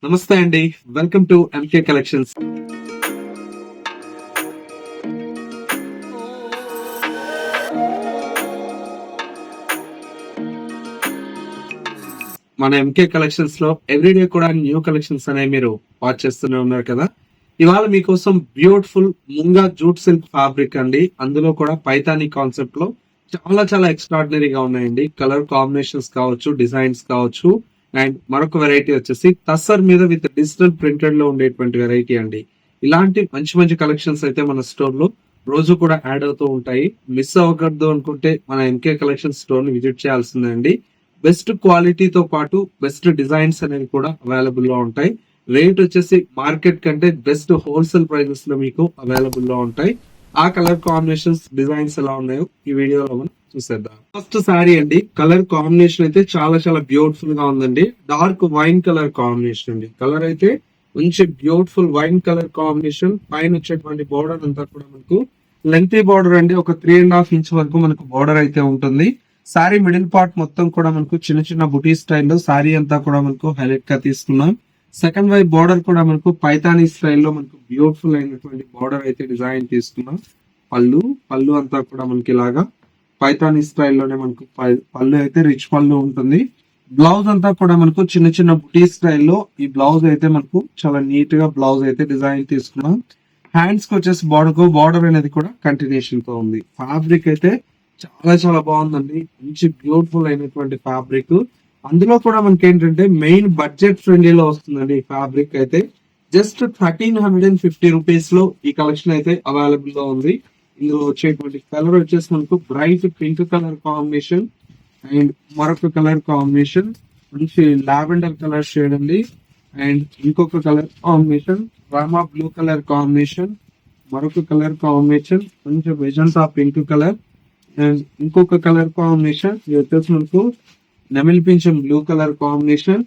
నమస్తే అండి. Welcome to MK collections. మన ఎంకే కలెక్షన్స్ లో ఎవ్రీడే కూడా న్యూ కలెక్షన్స్ అనేవి మీరు వాచ్ చేస్తూనే ఉన్నారు కదా. ఇవాళ మీకోసం beautiful munga jute silk fabric అండి. అందులో కూడా పైతానీ కాన్సెప్ట్ లో చాలా చాలా ఎక్స్ట్రాడినరీగా ఉన్నాయండి. కలర్ కాంబినేషన్స్ కావచ్చు, డిజైన్స్ కావచ్చు. అండ్ మరొక వెరైటీ వచ్చేసి టస్సర్ మీద విత్ డిజిటల్ ప్రింటెడ్ లో ఉండేటువంటి వెరైటీ అండి. ఇలాంటి మంచి మంచి కలెక్షన్స్ అయితే మన స్టోర్ లో రోజు కూడా యాడ్ అవుతూ ఉంటాయి. మిస్ అవ్వకూడదు అనుకుంటే మన ఎంకే కలెక్షన్ స్టోర్ ని విజిట్ చేయాల్సిందండి. బెస్ట్ క్వాలిటీతో పాటు బెస్ట్ డిజైన్స్ అనేవి కూడా అవైలబుల్ లో ఉంటాయి. రేట్ వచ్చేసి మార్కెట్ కంటే బెస్ట్ హోల్సేల్ ప్రైజెస్ లో మీకు అవైలబుల్ లో ఉంటాయి. ఆ కలర్ కాంబినేషన్స్, డిజైన్స్ ఎలా ఉన్నాయో ఈ వీడియోలో మనం చూసేద్దాం. ఫస్ట్ సారీ అండి. కలర్ కాంబినేషన్ అయితే చాలా చాలా బ్యూటిఫుల్ గా ఉందండి. డార్క్ వైన్ కలర్ కాంబినేషన్ అండి. కలర్ అయితే మంచి బ్యూటిఫుల్ వైన్ కలర్ కాంబినేషన్. పైన వచ్చేటువంటి బోర్డర్ అంతా కూడా మనకు లెంగ్తీ బోర్డర్ అండి. ఒక 3.5 ఇంచ్ వరకు మనకు బోర్డర్ అయితే ఉంటుంది. సారీ మిడిల్ పార్ట్ మొత్తం కూడా మనకు చిన్న చిన్న బుటీ స్టైల్లో సారీ అంతా కూడా మనకు హైలైట్ గా తీసుకున్నాం. సెకండ్ వైపు బోర్డర్ కూడా మనకు పైతానీ స్టైల్లో మనకు బ్యూటిఫుల్ అయినటువంటి బోర్డర్ అయితే డిజైన్ తీసుకున్నాం. పళ్ళు అంతా కూడా మనకి ఇలాగా పైతానీ స్టైల్లోనే మనకు పళ్ళు అయితే రిచ్ పళ్ళు ఉంటుంది. బ్లౌజ్ అంతా కూడా మనకు చిన్న చిన్న బుటీ స్టైల్లో ఈ బ్లౌజ్ అయితే మనకు చాలా నీట్ గా బ్లౌజ్ అయితే డిజైన్ తీసుకున్నాం. హ్యాండ్స్ కి వచ్చేసి బార్డర్ అనేది కూడా కంటిన్యూషన్ తో ఉంది. ఫ్యాబ్రిక్ అయితే చాలా చాలా బాగుందండి. మంచి బ్యూటిఫుల్ అయినటువంటి ఫ్యాబ్రిక్. అందులో కూడా మనకి ఏంటంటే మెయిన్ బడ్జెట్ ఫ్రెండ్లీలో వస్తుందండి. ఈ ఫ్యాబ్రిక్ అయితే జస్ట్ 1350 రూపీస్ లో ఈ కలెక్షన్ అయితే అవైలబుల్ గా ఉంది. ఇందులో వచ్చేటువంటి కలర్ వచ్చేసి మనకు bright pink colour combination and మరొక కలర్ కాంబినేషన్ మంచి లావెండర్ కలర్ షేడ్ అండి. అండ్ ఇంకొక colour combination Rama blue colour combination, మరొక కలర్ కాంబినేషన్ మంచి వెజంతా పింక్ కలర్ అండ్ ఇంకొక కలర్ కాంబినేషన్ ఇది వచ్చేసి మనకు Nemil పింఛం blue colour combination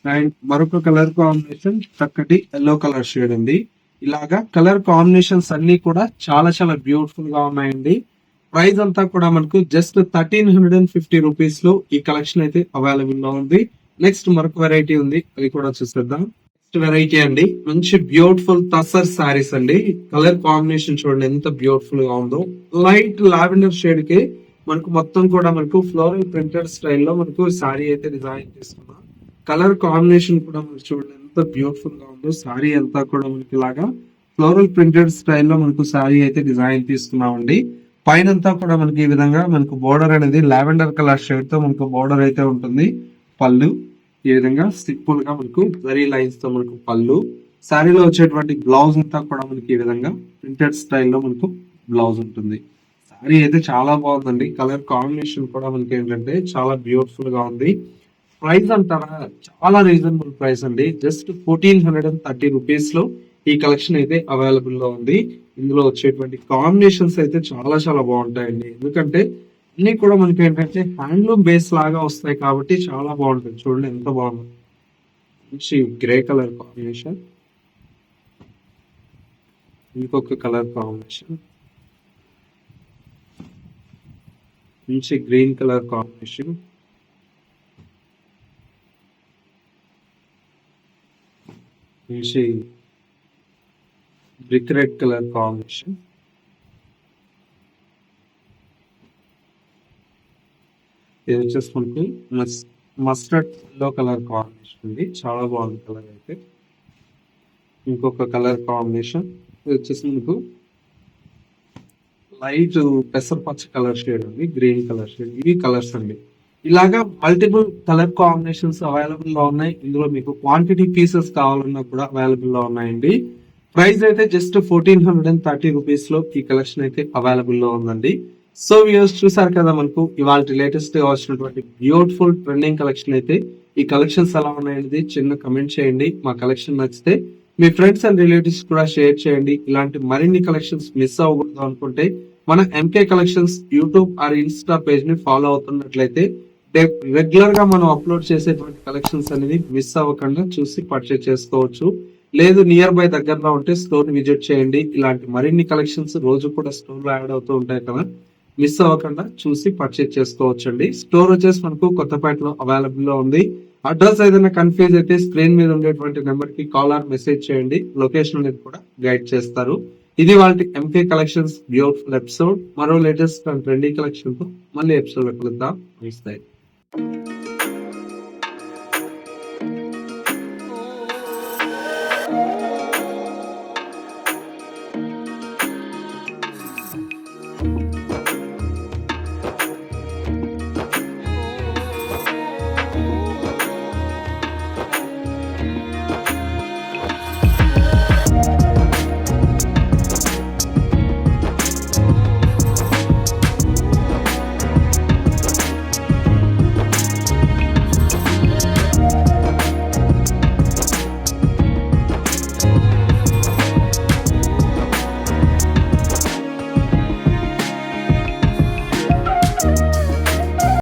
and మరొక కలర్ కాంబినేషన్ చక్కటి ఎల్లో కలర్ షేడ్ ఉంది. ఇలాగా కలర్ కాంబినేషన్స్ అన్ని కూడా చాలా చాలా బ్యూటిఫుల్ గా ఉన్నాయండి. ప్రైస్ అంతా కూడా మనకు జస్ట్ 1350 రూపీస్ లో ఈ కలెక్షన్ అయితే అవైలబుల్ లో ఉంది. నెక్స్ట్ మరొక వెరైటీ ఉంది, అది కూడా చూసేద్దాం. నెక్స్ట్ వెరైటీ అండి, మంచి బ్యూటిఫుల్ టసర్ సారీస్ అండి. కలర్ కాంబినేషన్ చూడండి ఎంత బ్యూటిఫుల్ గా ఉందో. లైట్ లావెండర్ షేడ్ కి మనకు మొత్తం కూడా మనకు ఫ్లోరల్ ప్రింటెడ్ స్టైల్లో మనకు సారీ అయితే డిజైన్ చేసుకున్నాం. కలర్ కాంబినేషన్ కూడా మనకు చూడండి ఎంత బ్యూటిఫుల్ గా ఉందో. సారీ అంతా కూడా మనకి ఇలాగా ఫ్లోరల్ ప్రింటెడ్ స్టైల్లో మనకు సారీ అయితే డిజైన్ తీసుకున్నామండి. పైన అంతా కూడా మనకి ఈ విధంగా మనకు బోర్డర్ అనేది లావెండర్ కలర్ షేడ్ తో మనకు బోర్డర్ అయితే ఉంటుంది. పళ్ళు ఈ విధంగా సింపుల్ గా మనకు జరీ లైన్స్ తో మనకు పళ్ళు. శారీలో వచ్చేటువంటి బ్లౌజ్ అంతా కూడా మనకి ఈ విధంగా ప్రింటెడ్ స్టైల్లో మనకు బ్లౌజ్ ఉంటుంది. సారీ అయితే చాలా బాగుందండి. కలర్ కాంబినేషన్ కూడా మనకి ఏంటంటే చాలా బ్యూటిఫుల్ గా ఉంది. ప్రైస్ అంటారా, చాలా రీజనబుల్ ప్రైస్ అండి. జస్ట్ 1430 రూపీస్ లో ఈ కలెక్షన్ అయితే అవైలబుల్ లో ఉంది. ఇందులో వచ్చేటువంటి కాంబినేషన్స్ అయితే చాలా చాలా బాగుంటాయండి. ఎందుకంటే అన్ని కూడా మనకి ఏంటంటే హ్యాండ్లూమ్ బేస్ లాగా వస్తాయి కాబట్టి చాలా బాగుంటుంది. చూడండి ఎంత బాగుంది. మంచి గ్రే కలర్ కాంబినేషన్, ఇంకొక కలర్ కాంబినేషన్ మంచి గ్రీన్ కలర్ కాంబినేషన్, మంచి బ్రిక్ రెడ్ కలర్ కాంబినేషన్, ఇది వచ్చేసి మనకి మస్టర్డ్ ఎల్లో కలర్ కాంబినేషన్ ఉంది. చాలా బాగుంది కలర్ అయితే. ఇంకొక కలర్ కాంబినేషన్ ఇది వచ్చేసి మనకు లైట్ పెసర్ పచ్చ కలర్ షేడ్ ఉంది, గ్రీన్ కలర్ షేడ్. ఇవి కలర్స్ అండి. ఇలాగా మల్టిపుల్ కలర్ కాంబినేషన్స్ అవైలబుల్ లో ఉన్నాయి. ఇందులో మీకు క్వాంటిటీ పీసెస్ కావాలన్నా కూడా అవైలబుల్ లో ఉన్నాయండి. ప్రైస్ అయితే జస్ట్ 1430 రూపీస్ లో ఈ కలెక్షన్ అయితే అవైలబుల్ లో ఉందండి. సో వ్యూస్ చూసారు కదా, మనకు ఇవాళ లేటెస్ట్ గా వచ్చినటువంటి బ్యూటిఫుల్ ట్రెండింగ్ కలెక్షన్ అయితే. ఈ కలెక్షన్స్ ఎలా ఉన్నాయనేది చిన్న కమెంట్ చేయండి. మా కలెక్షన్ నచ్చితే మీ ఫ్రెండ్స్ అండ్ రిలేటివ్స్ కూడా షేర్ చేయండి. ఇలాంటి మరిన్ని కలెక్షన్స్ మిస్ అవ్వకూడదు అనుకుంటే మన MK collections YouTube or insta page ని ఫాలో అవుతున్నట్లయితే రెగ్యులర్ గా మనం అప్లోడ్ చేసేటువంటి కలెక్షన్స్ అనేది మిస్ అవ్వకుండా చూసి పర్చేజ్ చేసుకోవచ్చు. లేదు నియర్ బై దగ్గరలో ఉంటే స్టోర్ ని విజిట్ చేయండి. ఇలాంటి మరిన్ని కలెక్షన్స్ రోజు కూడా స్టోర్ లో యాడ్ అవుతూ ఉంటాయి కదా, మిస్ అవ్వకుండా చూసి పర్చేజ్ చేసుకోవచ్చు అండి. స్టోర్ వచ్చేసి మనకు కొత్తపేటలో అవైలబుల్ లో ఉంది. అడ్రస్ ఏదైనా కన్ఫ్యూజ్ అయితే స్క్రీన్ మీద ఉండేటువంటి నెంబర్ కి కాల్ ఆర్ మెసేజ్ చేయండి, లొకేషన్ అనేది కూడా గైడ్ చేస్తారు. ఇది వాళ్ళ ఎంకే కలెక్షన్స్ బ్యూటిఫుల్ ఎపిసోడ్. మరో లేటెస్ట్ అండ్ ట్రెండీ కలెక్షన్ తో మళ్ళీ ఎపిసోడ్ లో కలుద్దాం. నమస్తే.